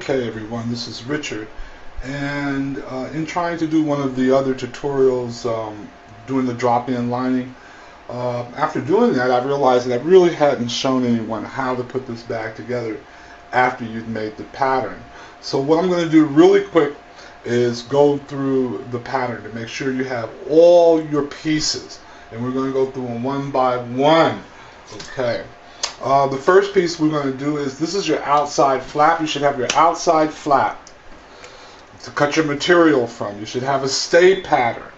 Okay everyone, this is Richard, and in trying to do one of the other tutorials doing the drop-in lining, after doing that I realized that I really hadn't shown anyone how to put this bag together after you've made the pattern. So what I'm going to do really quick is go through the pattern to make sure you have all your pieces, and we're going to go through them one by one. Okay. The first piece we're going to do is, this is your outside flap. You should have your outside flap to cut your material from. You should have a stay pattern.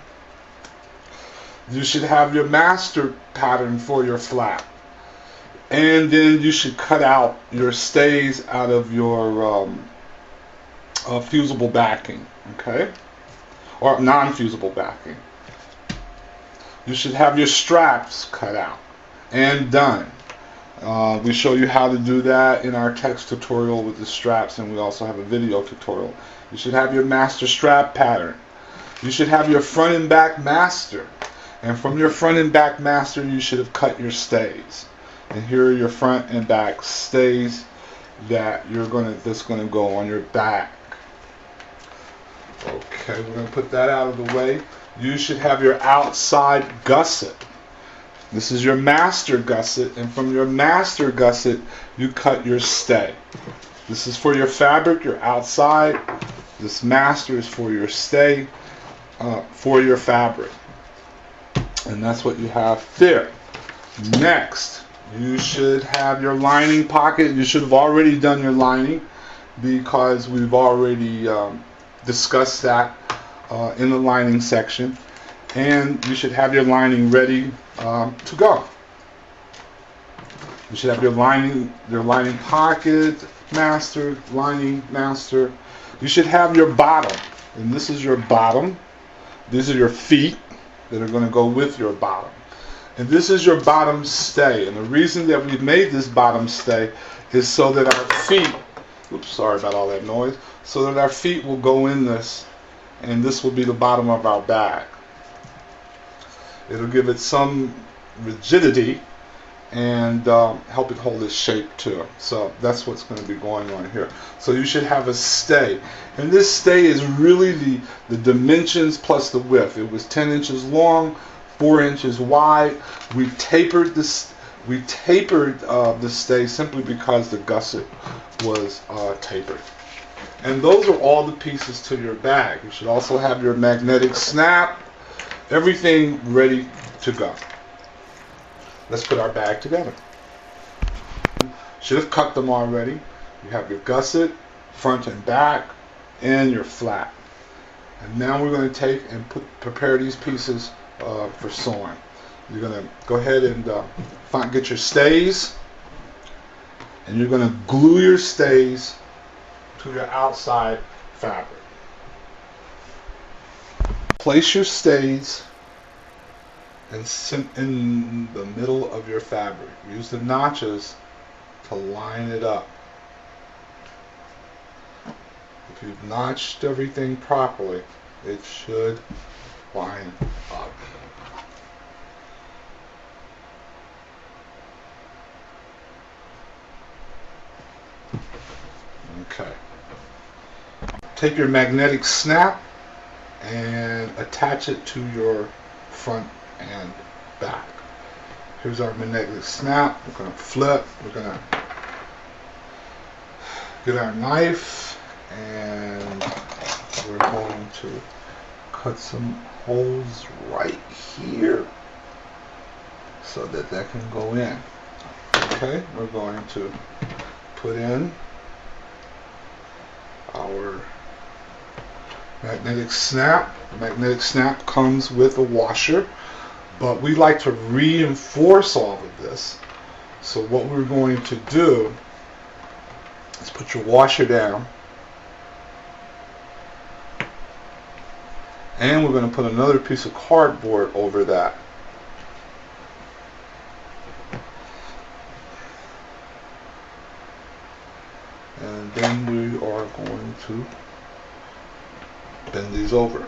You should have your master pattern for your flap. And then you should cut out your stays out of your fusible backing, okay? Or non-fusible backing. You should have your straps cut out and done. We show you how to do that in our text tutorial with the straps, and we also have a video tutorial. You should have your master strap pattern. You should have your front and back master, and from your front and back master you should have cut your stays. And here are your front and back stays that's gonna go on your back. Okay, we're gonna put that out of the way. You should have your outside gusset. This is your master gusset, and from your master gusset you cut your stay. This is for your fabric, your outside. This master is for your stay, for your fabric. And that's what you have there. Next, you should have your lining pocket. You should have already done your lining because we've already discussed that in the lining section. And you should have your lining ready to go. You should have your lining pocket, master, lining, master. You should have your bottom, and this is your bottom. These are your feet that are going to go with your bottom. And this is your bottom stay. And the reason that we've made this bottom stay is so that our feet, oops, sorry about all that noise, so that our feet will go in this, and this will be the bottom of our bag. It'll give it some rigidity and help it hold its shape too. So that's what's going to be going on here. So you should have a stay, and this stay is really the dimensions plus the width. It was 10 inches long, 4 inches wide. We tapered the stay simply because the gusset was tapered. And those are all the pieces to your bag. You should also have your magnetic snap. Everything ready to go. Let's put our bag together. Should have cut them already. You have your gusset, front and back, and your flap. And now we're going to take and prepare these pieces for sewing. You're going to go ahead and get your stays, and you're going to glue your stays to your outside fabric. Place your stays in the middle of your fabric. Use the notches to line it up. If you've notched everything properly, it should line up. Okay. Take your magnetic snap and attach it to your front and back. Here's our magnetic snap. We're going to flip. We're going to get our knife, and we're going to cut some holes right here so that can go in. Okay, we're going to put in our magnetic snap. Magnetic snap comes with a washer, but we like to reinforce all of this. So what we're going to do is put your washer down, and we're going to put another piece of cardboard over that. And then we are going to bend these over.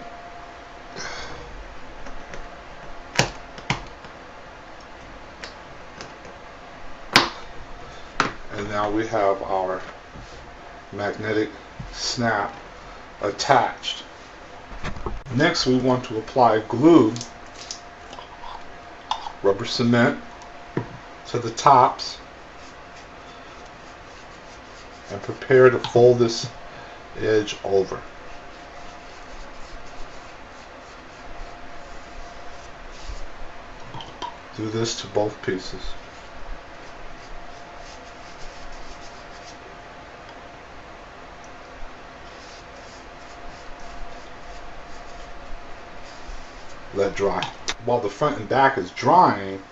And now we have our magnetic snap attached. Next, we want to apply glue, rubber cement, to the tops and prepare to fold this edge over. Do this to both pieces. Let dry. While the front and back is drying,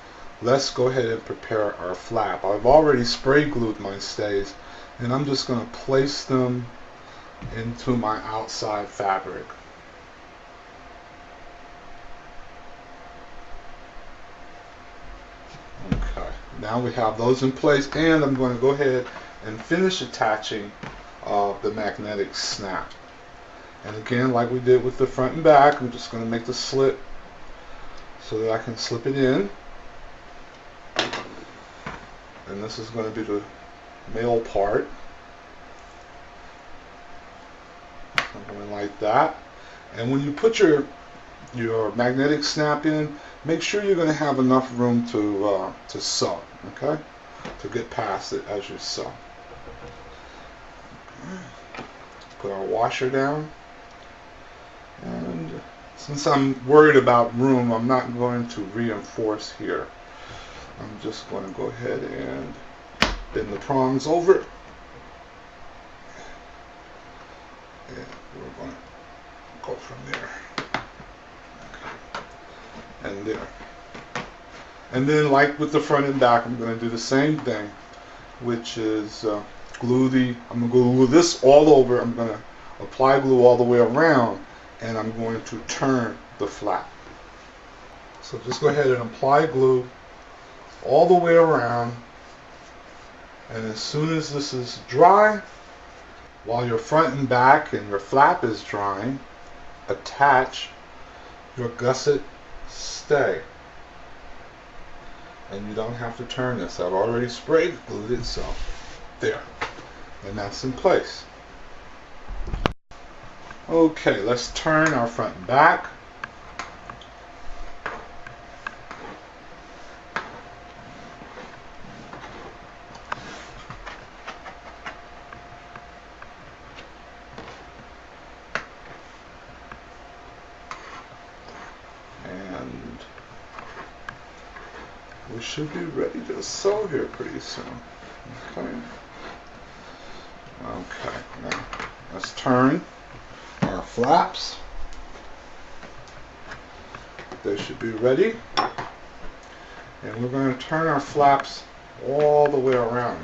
let's go ahead and prepare our flap. I've already spray glued my stays, and I'm just going to place them into my outside fabric. Okay, now we have those in place, and I'm going to go ahead and finish attaching the magnetic snap. And again, like we did with the front and back, I'm just going to make the slit so that I can slip it in. And this is going to be the male part. Something like that. And when you put your magnetic snap in, make sure you're going to have enough room to sew, okay? To get past it as you sew. Put our washer down. And since I'm worried about room, I'm not going to reinforce here. I'm just going to go ahead and bend the prongs over. And we're going to go from there. Okay. And there. And then, like with the front and back, I'm going to do the same thing, which is I'm going to glue this all over. I'm going to apply glue all the way around, and I'm going to turn the flap. So just go ahead and apply glue all the way around, and as soon as this is dry, while your front and back and your flap is drying, attach your gusset stay. And you don't have to turn this. I've already sprayed glued it, so there. And that's in place. Okay, let's turn our front and back. And we should be ready to sew here pretty soon. Okay. Okay, now let's turn our flaps. They should be ready. And we're going to turn our flaps all the way around.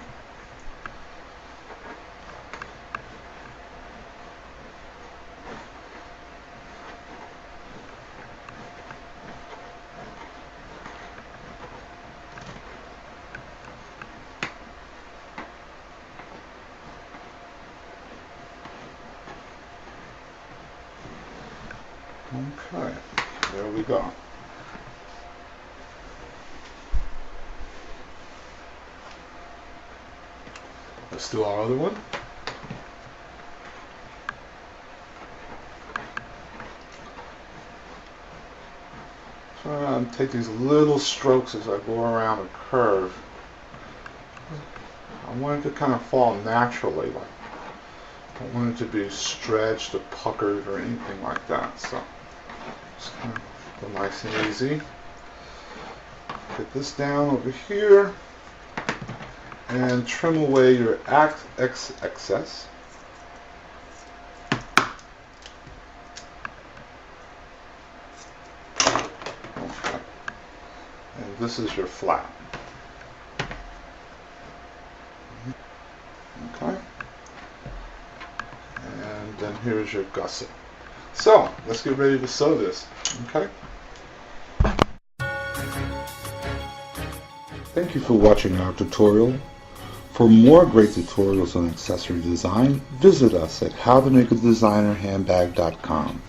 Okay, there we go. Let's do our other one. Try and take these little strokes as I go around a curve. I want it to kind of fall naturally, like I don't want it to be stretched or puckered or anything like that. So just kind of go nice and easy. Get this down over here and trim away your excess. Okay. And this is your flap. Okay. And then here's your gusset. So let's get ready to sew this. Okay. Thank you for watching our tutorial. For more great tutorials on accessory design, visit us at howtomakeadesignerhandbag.com.